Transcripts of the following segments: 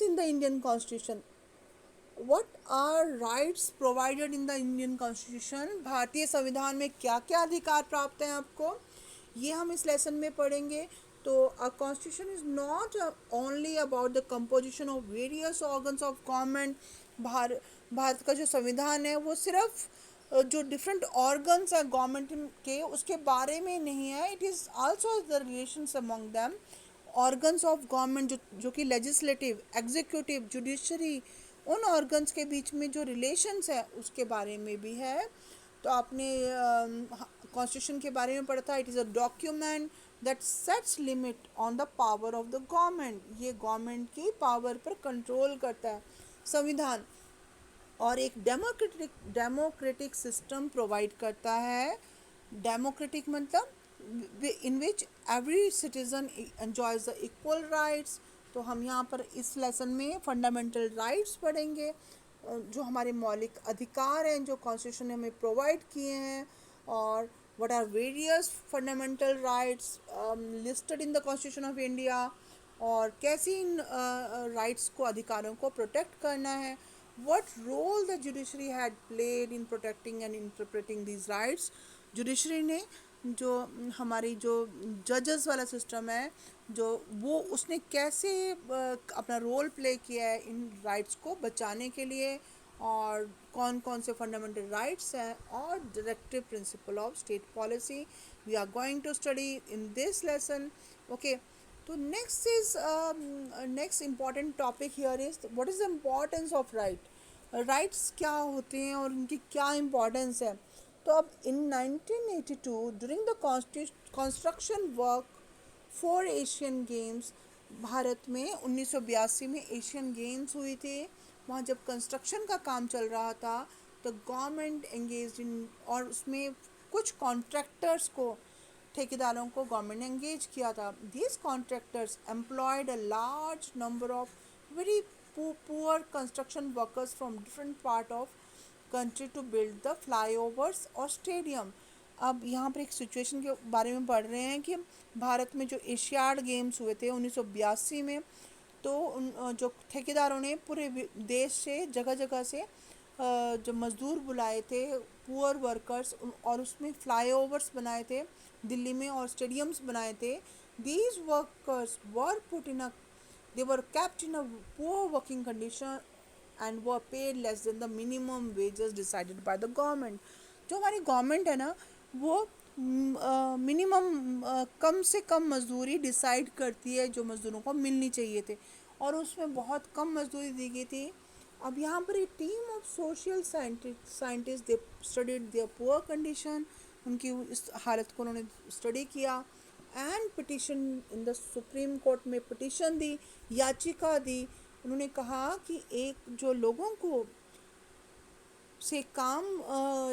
in the Indian Constitution? What are rights provided in the Indian Constitution? भारतीय संविधान में क्या क्या अधिकार प्राप्त हैं आपको, ये हम इस लेसन में पढ़ेंगे. तो a constitution is not only about the composition of various organs of government. Bharat का जो संविधान है वो सिर्फ जो डिफरेंट ऑर्गन्स हैं गवर्नमेंट के उसके बारे में नहीं है. It is also the relations among them. Organs of government जो कि लेजिस्लेटिव, एग्जीक्यूटिव, जुडिशरी, उन ऑर्गन्स के बीच में जो रिलेशंस है उसके बारे में भी है. तो आपने कॉन्स्टिट्यूशन के बारे में पढ़ा था. It is a document that sets limit on the power of the government. ये गवर्नमेंट की पावर पर कंट्रोल करता है संविधान. और एक डेमोक्रेटिक सिस्टम प्रोवाइड करता है. डेमोक्रेटिक मतलब in which every citizen enjoys the equal rights. तो हम यहाँ पर इस लेसन में फंडामेंटल राइट्स पढ़ेंगे, जो हमारे मौलिक अधिकार हैं जो कॉन्स्टिट्यूशन ने हमें प्रोवाइड किए हैं. और what are various fundamental rights listed in the constitution of India, और कैसे इन राइट्स को, अधिकारों को प्रोटेक्ट करना है. what role the judiciary had played in protecting and interpreting these rights. Judiciary ने जो हमारी जो जजेस वाला सिस्टम है जो वो उसने कैसे अपना रोल प्ले किया है इन राइट्स को बचाने के लिए, और कौन कौन से फंडामेंटल राइट्स हैं, और directive principle of state policy we are going to study in this lesson. Okay, तो next important topic here is what is the importance of right. Rights क्या होते हैं और उनकी क्या इम्पॉर्टेंस है. तो अब इन 1982 during the construction work for Asian games, Bharat में 1982 में एशियन गेम्स हुई थी. वहाँ जब कंस्ट्रक्शन का काम चल रहा था तो गवर्नमेंट एंगेज इन, और उसमें कुछ कॉन्ट्रैक्टर्स को, ठेकेदारों को गवर्नमेंट ने एंगेज किया था. These contractors employed a large number of very poor construction workers from different part of country to build the flyovers और स्टेडियम. अब यहाँ पर एक सिचुएशन के बारे में पढ़ रहे हैं कि भारत में जो एशियाड गेम्स हुए थे 1982 में, तो जो ठेकेदारों ने पूरे देश से जगह जगह से जो मज़दूर बुलाए थे, पुअर वर्कर्स, और उसमें फ्लाईओवर्स बनाए थे दिल्ली में और स्टेडियम्स बनाए थे. These workers were put in a, they were kept in a poor working condition and were paid less than the minimum wages decided by the government. जो हमारी गवर्नमेंट है ना वो मिनिमम कम से कम मजदूरी डिसाइड करती है जो मज़दूरों को मिलनी चाहिए थे, और उसमें बहुत कम मजदूरी दी गई थी. अब यहाँ पर एक team of social scientist they studied their poor condition, उनकी इस हालत को उन्होंने स्टडी किया, and petition in the Supreme Court में पिटिशन दी, याचिका दी. उन्होंने कहा कि एक जो लोगों को से काम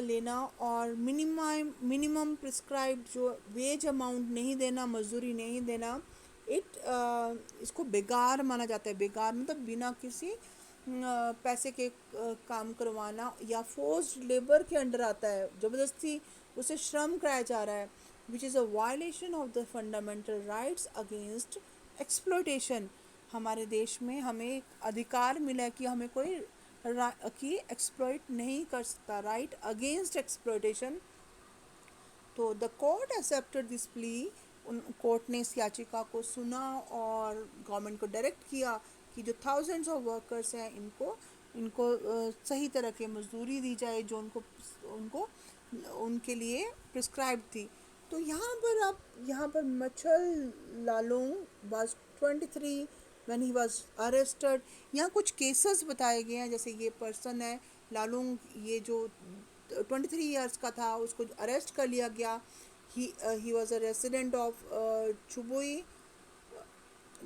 लेना और मिनिमम प्रिस्क्राइब्ड जो वेज अमाउंट नहीं देना, मजदूरी नहीं देना, इसको बेकार माना जाता है. बेकार मतलब बिना किसी पैसे के काम करवाना, या फोर्स्ड लेबर के अंडर आता है, ज़बरदस्ती उसे श्रम कराया जा रहा है, which is a violation of the fundamental rights against exploitation. हमारे देश में हमें एक अधिकार मिला है कि हमें कोई कि एक्सप्लॉइट नहीं कर सकता, राइट अगेंस्ट एक्सप्लॉयटेशन. तो the court accepted this plea. उन कोर्ट ने इस याचिका को सुना और गवर्नमेंट को डायरेक्ट किया कि जो थाउजेंड्स ऑफ वर्कर्स हैं इनको इनको सही तरह की मजदूरी दी जाए जो उनको उनको उनके लिए प्रिस्क्राइब थी. तो यहाँ पर मच्छल लालूंग was 23 when he was arrested. यहाँ कुछ केसेस बताए गए हैं, जैसे ये पर्सन है लालूंग, ये जो 23 ईयर्स का था, उसको अरेस्ट कर लिया गया. He was a resident of Chubui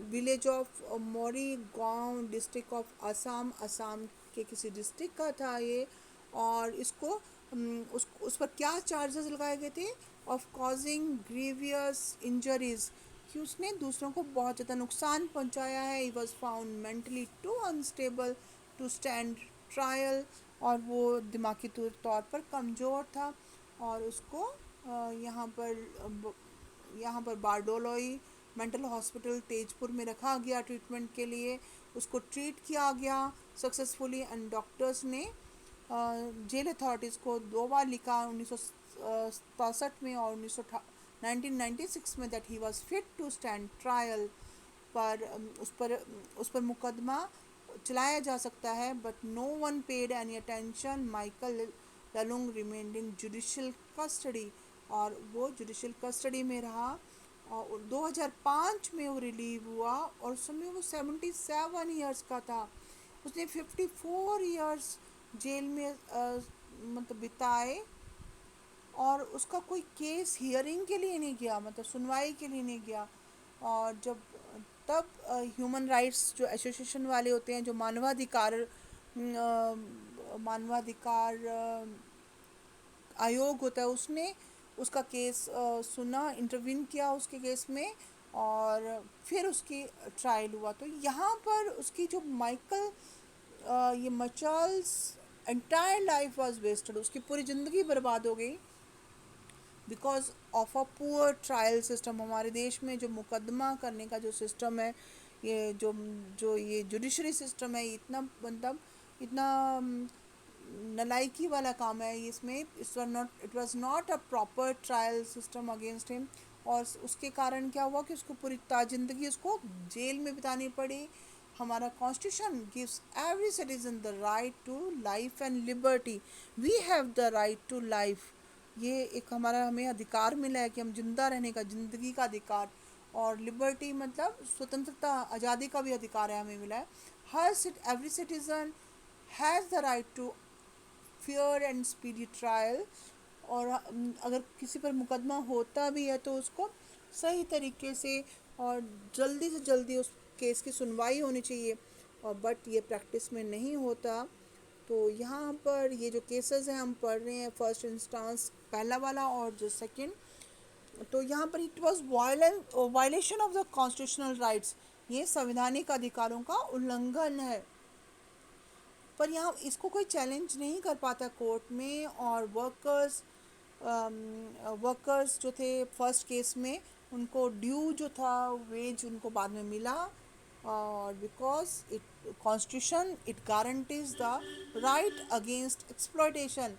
village of Morigaon district of Assam. Assam के किसी डिस्ट्रिक्ट का था ये, और इसको उस पर क्या चार्जेस लगाए गए थे, ऑफ कॉजिंग ग्रीवियस इंजरीज, कि उसने दूसरों को बहुत ज़्यादा नुकसान पहुंचाया है. He was found mentally too unstable to stand trial, और वो दिमागी तौर पर कमज़ोर था, और उसको यहाँ पर बारडोलोई मेंटल हॉस्पिटल तेजपुर में रखा गया ट्रीटमेंट के लिए. उसको ट्रीट किया गया सक्सेसफुली एंड डॉक्टर्स ने जेल अथॉरिटीज़ को 2 बार लिखा 1967 में और 1996 में that he was fit to stand trial पर उस पर मुकदमा चलाया जा सकता है but no one paid any attention Michael Lalung remained in judicial custody और वो जुडिशल कस्टडी में रहा और 2005 में वो रिलीव हुआ और उस समय वो 77 ईयर्स का था उसने 54 ईयर्स जेल में मतलब बिताए और उसका कोई केस हियरिंग के लिए नहीं गया मतलब सुनवाई के लिए नहीं गया और जब तब ह्यूमन राइट्स जो एसोसिएशन वाले होते हैं जो मानवाधिकार आयोग होता है उसने उसका केस सुना इंटरवीन किया उसके केस में और फिर उसकी ट्रायल हुआ तो यहाँ पर उसकी जो माइकल ये मचाल्स एंटायर लाइफ वाज वेस्टेड उसकी पूरी ज़िंदगी बर्बाद हो गई because of a poor trial system हमारे देश में जो मुकदमा करने का जो सिस्टम है ये जो ये जुडिशरी सिस्टम है इतना मतलब इतना नलायकी वाला काम है इसमें it was not a proper trial system against him और उसके कारण क्या हुआ कि उसको पूरी ज़िंदगी उसको जेल में बितानी पड़ी हमारा constitution gives every citizen the right to life and liberty we have the right to life ये एक हमारा हमें अधिकार मिला है कि हम जिंदा रहने का ज़िंदगी का अधिकार और लिबर्टी मतलब स्वतंत्रता आज़ादी का भी अधिकार है हमें मिला है हर every citizen has the right to fair and speedy trial और अगर किसी पर मुकदमा होता भी है तो उसको सही तरीके से और जल्दी से जल्दी उस केस की सुनवाई होनी चाहिए और बट ये प्रैक्टिस में नहीं होता तो यहाँ पर ये जो केसेस हैं हम पढ़ रहे हैं फर्स्ट इंस्टांस पहला वाला और जो सेकंड तो यहाँ पर it was violation of the constitutional rights ये संवैधानिक अधिकारों का उल्लंघन है पर यहाँ इसको कोई चैलेंज नहीं कर पाता कोर्ट में और वर्कर्स जो थे फर्स्ट केस में उनको ड्यू जो था वेज उनको बाद में मिला और because it constitution it guarantees the right against exploitation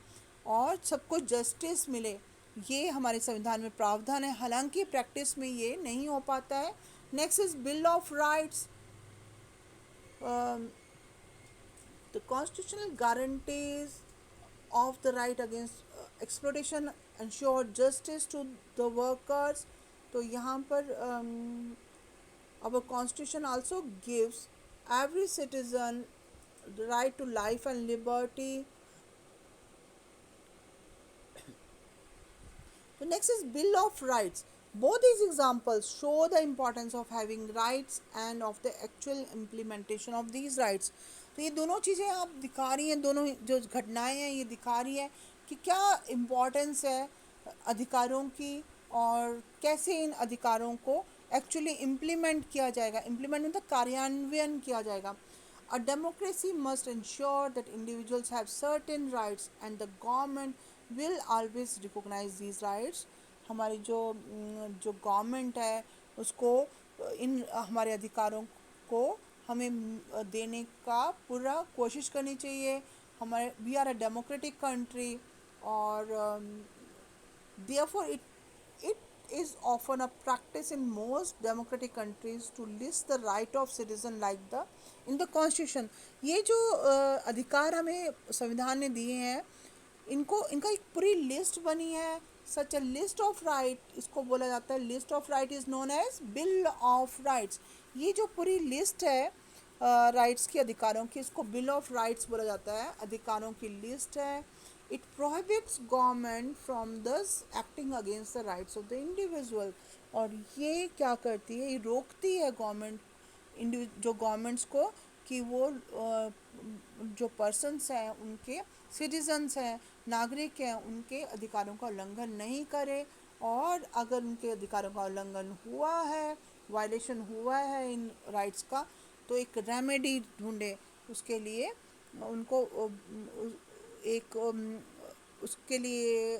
और सबको जस्टिस मिले ये हमारे संविधान में प्रावधान है हालांकि प्रैक्टिस में ये नहीं हो पाता है next is bill of rights the constitutional guarantees of the right against exploitation ensure justice to the workers तो यहाँ पर our constitution also gives every citizen the right to life and liberty. The next is bill of rights. Both these examples show the importance of having rights and of the actual implementation of these rights. तो ये दोनों चीज़ें आप दिखा रही हैं दोनों जो घटनाएं हैं ये दिखा रही है कि क्या इम्पोर्टेंस है अधिकारों की और कैसे इन अधिकारों को एक्चुअली इम्प्लीमेंट किया जाएगा इम्प्लीमेंट मतलब कार्यान्वयन किया जाएगा A democracy must ensure that individuals have certain rights and the government will always recognize these rights. हमारी जो गवर्नमेंट है उसको इन हमारे अधिकारों को हमें देने का पूरा कोशिश करनी चाहिए हमारे we are a democratic country और therefore it is often a practice in most democratic countries to list the right of citizen like the in the constitution ये जो अधिकार हमें संविधान ने दिए हैं इनको इनका एक पूरी लिस्ट बनी है such a list of right इसको बोला जाता है list of right is known as bill of rights ये जो पूरी लिस्ट है राइट्स की अधिकारों की इसको बिल ऑफ राइट्स बोला जाता है अधिकारों की लिस्ट है इट प्रोहिबिट्स गवर्नमेंट फ्रॉम दस acting against the rights of the individual और ये क्या करती है ये रोकती है गवर्नमेंट जो गवर्नमेंट्स को कि वो जो पर्सन्स हैं उनके सिटीजन्स हैं नागरिक हैं उनके अधिकारों का उल्लंघन नहीं करे और अगर उनके अधिकारों का उल्लंघन हुआ है वायलेशन हुआ है इन राइट्स का तो एक रेमेडी ढूंढे उसके लिए उनको एक उसके लिए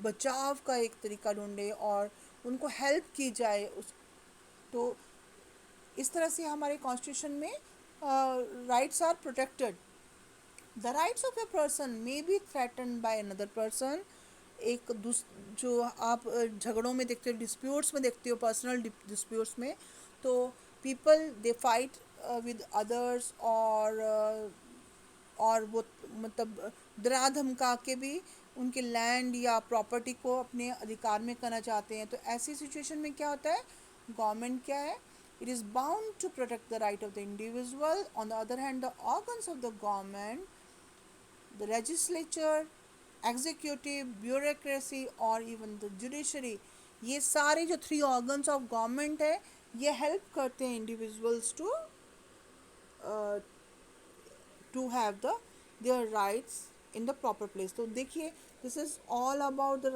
बचाव का एक तरीका ढूंढे और उनको हेल्प की जाए उस तो इस तरह से हमारे कॉन्स्टिट्यूशन में rights are protected. The rights of a person may be threaten by another person. एक जो आप झगड़ों में देखते हो, डिस्प्यूट्स में देखते हो, पर्सनल डिस्प्यूट्स में, तो people they fight with others, और वो मतलब डरा धमका के भी उनके लैंड या प्रॉपर्टी को अपने अधिकार में करना चाहते हैं. तो ऐसी सिचुएशन में क्या होता है, गवर्नमेंट क्या है, it is bound to protect the right of the individual. On the other hand the organs of the government, the legislature, executive, bureaucracy और even the judiciary, ये सारे जो थ्री ऑर्गन्स ऑफ गवर्नमेंट है, ये help करते हैं individuals to have the their rights in the proper place. तो देखिए, this is all about the